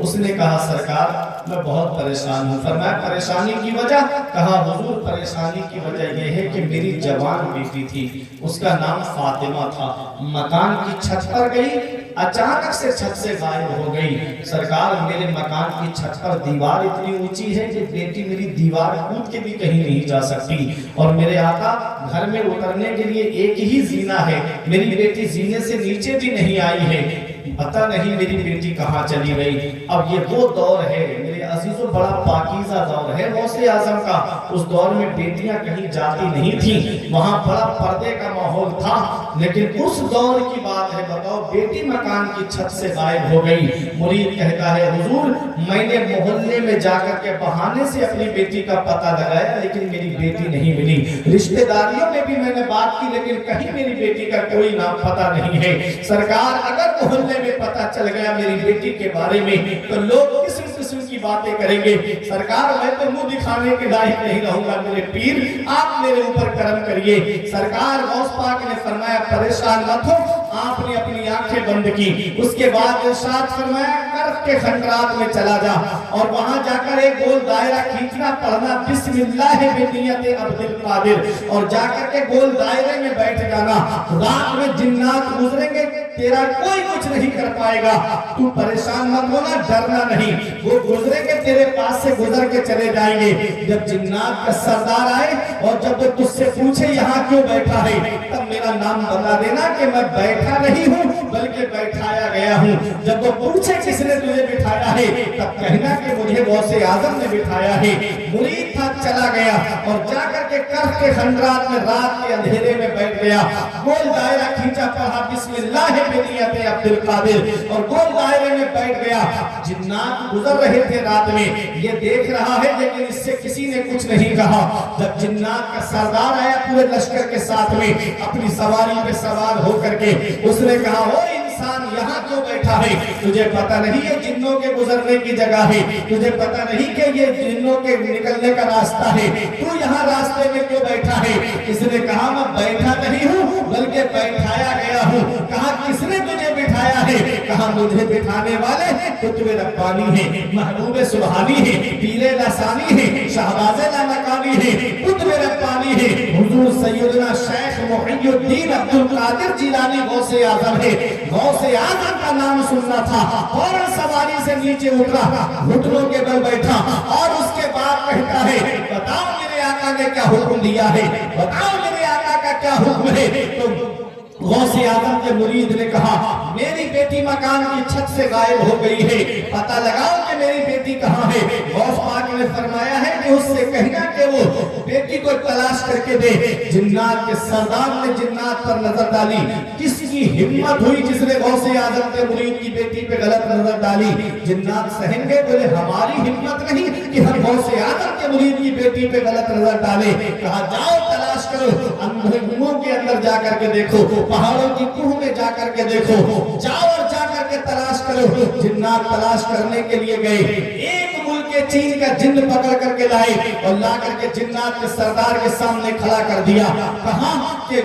اس نے کہا سرکار میں بہت پریشان ہوں۔ فرمایا پریشانی کی وجہ؟ کہا حضور پریشانی کی وجہ یہ ہے کہ میری جوان بیٹی تھی، اس کا نام فاطمہ تھا، مکان کی چھت پر گئی، اچانک سے چھت سے غائب ہو گئی۔ سرکار میرے مکان کی چھت پر دیوار اتنی اونچی ہے کہ بیٹی میری دیوار کود کے بھی کہیں نہیں جا سکتی، اور میرے آقا گھر میں اترنے کے لیے ایک ہی زینہ ہے، میری بیٹی زینے سے نیچے بھی نہیں آئی ہے، پتہ نہیں میری بیٹی کہاں چلی گئی۔ اب یہ وہ دور ہے میرے عزیزوں، بڑا پاکیزہ دور ہے غوث اعظم کا۔ اس دور میں بیٹیاں کہیں جاتی نہیں تھیں، وہاں بڑا پردے کا ماحول تھا، لیکن اس دور کی بات ہے، بتاؤ بیٹی مکان کی چھت سے غائب ہو گئی۔ مرید کہتا ہے حضور میں نے محلے میں جا کر کے بہانے سے اپنی بیٹی کا پتہ لگایا، لیکن میری بیٹی نہیں ملی، رشتہ داریوں میں بھی میں نے بات کی، لیکن کہیں میری بیٹی کا کوئی نام پتہ نہیں ہے۔ سرکار اگر محلے میں پتہ چل گیا میری بیٹی کے بارے میں تو لوگ کس قسم کی باتیں کریں گے؟ سرکار میں تو منہ دکھانے کے لائق نہیں رہوں گا، میرے پیر آپ میرے اوپر کرم کریے۔ سرکار غوث پاک نے فرمایا پریشان مت ہو، آپ نے اپنی آنکھیں بند کی، اس کے بعد ارشاد فرمایا کرف کے خنجرات میں چلا جا، اور وہاں جا کر ایک گول دائرہ کھینچنا، پڑھنا بسم اللہ بنیت عبد القادر، اور جا کر کے گول دائرے میں بیٹھ جانا۔ رات میں جنات گزریں گے، تیرا کوئی کچھ نہیں کر پائے گا، تو پریشان مت ہونا، ڈرنا نہیں، وہ گزریں گے تیرے پاس سے گزر کے چلے جائیں گے۔ جب جنات کا سردار آئے اور جب وہ تجھ سے پوچھے یہاں کیوں بیٹھا ہے، تب میرا نام بتا دینا کہ میں بیٹھا نہیں ہوں بلکہ بیٹھایا گیا ہوں۔ جب وہ پوچھے کس نے تجھے بٹھایا ہے، تب کہنا کہ مجھے غوث اعظم نے بٹھایا ہے۔ مرید تھا چلا گیا اور جا کر کے کرف کے خنجرات میں رات کے اندھیرے میں بیٹھ گیا، گول دائرہ کھینچا، پڑھا بسم اللہ بنیت عبد القادر، اور گول دائرے میں بیٹھ گیا۔ جنات گزر رہے تھے رات میں، یہ دیکھ رہا ہے لیکن اس سے کسی نے کچھ نہیں کہا۔ جب جنات کا سردار آیا پورے لشکر کے ساتھ میں اپنی سواری پہ سوار ہو کر کے، اس نے کہا او انسان یہاں کیوں بیٹھا ہے؟ تجھے پتہ نہیں یہ جنوں کے گزرنے کی جگہ ہے، تجھے پتہ نہیں کہ یہ جنوں کے نکلنے کا راستہ ہے، تو یہاں راستے میں کیوں بیٹھا ہے؟ اس نے کہا میں بیٹھا نہیں ہوں بلکہ بیٹھایا گیا ہوں۔ کہا کس نے تجھے بٹھایا ہے؟ کہا مجھے بٹھانے والے قطب ربانی ہیں، محبوب سبحانی ہیں، پیر لسانی ہیں، شہباز لامکانی ہیں، قطب ربانی ہیں، حضور سیدنا شیخ محی الدین عبد القادر جیلانی غوث اعظم ہے۔ غوث اعظم کا نام سننا تھا، فوراً سواری سے نیچے اترا، گھٹنوں کے بل بیٹھا اور اس کے بعد کہتا ہے بتاؤ میرے آقا نے کیا حکم دیا ہے، بتاؤ میرے آقا کا کیا حکم ہے؟ تو غوث اعظم کے مرید نے کہا میری بیٹی مکان کی چھت سے غائب ہو گئی ہے، پتہ لگاؤ کہ میری بیٹی کہاں ہے۔ غوث پاک نے فرمایا ہے کہ اس سے کہنا کہ وہ بیٹی کو تلاش کر کے دے۔ جنات کے سردار نے جنات پر نظر ڈالی، کس کی ہمت ہوئی جس نے غوث اعظم کے مرید کی بیٹی پہ غلط نظر ڈالی؟ جنات سہیں گے؟ بولے ہماری ہمت نہیں کہ ہم غوث اعظم کے مرید کی بیٹی پہ غلط نظر ڈالیں۔ کہا جاؤ تلاش کرو، اندھوں کے اندر جا کر کے دیکھو، پہاڑوں کی کوہ میں جا کر کے دیکھو، جاؤ اور جا کر کے تلاش کرو۔ جنات تلاش کرنے کے لیے گئے، ایک ملک چین کا جن پکڑ کر کے لائے اور لا کر کے جنات کے سردار کے سامنے کھڑا کر دیا۔ کہاں کہ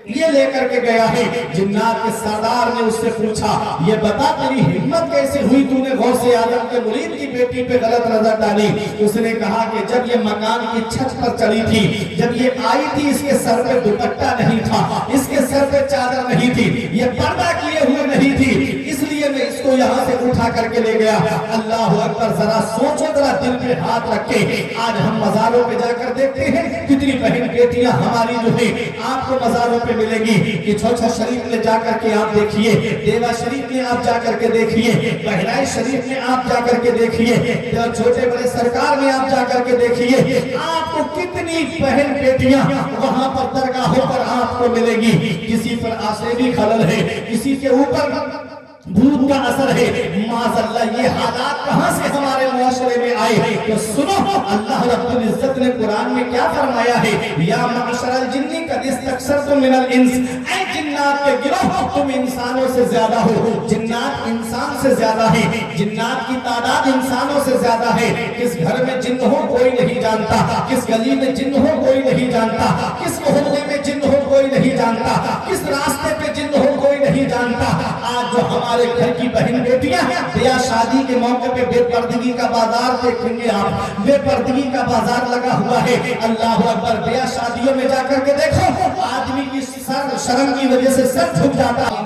یہ لے کر کے گیا ہے۔ جنات کے سردار نے اس سے پوچھا یہ بتا تیری ہمت کیسے ہوئی، تو نے غوث اعظم کے مرید کی بیٹی پہ غلط نظر ڈالی؟ اس نے کہا کہ جب یہ مکان کی چھت پر چڑھی تھی، جب یہ آئی تھی، اس کے سر پہ دوپٹہ نہیں تھا، اس کے سر پہ چادر نہیں تھی، یہ پردہ کیے ہوئے نہیں تھی، اس لیے میں اس کو یہاں سے اٹھا کر کے لے گیا۔ اللہ اکبر، ذرا سوچو، ذرا دل پہ ہاتھ رکھے، آج ہم مزاروں پہ جا کر دیکھتے ہیں کتنی بہن بیٹیاں ہماری جو ہیں آپ کو مزاروں پہ ملیں گی کہ چھوچھا شریف میں جا کر کے آپ دیکھیے، دیوا شریف میں آپ جا کر کے دیکھیے، بہرائش شریف میں آپ جا کر کے دیکھیے، چھوٹے بڑے سرکار میں آپ جا کر کے دیکھیے، آپ کو کتنی بہن بیٹیاں وہاں پر درگاہوں پر آپ کو ملیں گی۔ کسی پر آسیبی خلل ہے، کسی کے اوپر بھوت کا اثر ہے، معاذ اللہ یہ حالات کہاں سے ہمارے معاشرے میں آئے؟ تو سنو اللہ رب العزت نے قرآن میں کیا فرمایا ہے، یا معشر الجن قد استکثرتم من الانس، اے جنات کے گروہ تم انسانوں سے زیادہ ہو۔ جنات انسان سے زیادہ ہے، جنات کی تعداد انسانوں سے زیادہ ہے۔ کس گھر میں جن ہو کوئی نہیں جانتا، کس گلی میں جن ہو کوئی نہیں جانتا، کس محلے میں جن ہو کوئی نہیں جانتا، کس راستے پہ جن ہو کوئی نہیں جانتا۔ آج آج جو ہمارے گھر کی بہن بیٹیاں بیاہ شادی کے موقع پہ بے پردگی کا بازار دیکھیں گے آپ، بے پردگی کا بازار لگا ہوا ہے۔ اللہ اکبر، بیاہ شادیوں میں جا کر کے دیکھو آدمی کی سر شرم کی وجہ سے سر جھک جاتا ہے۔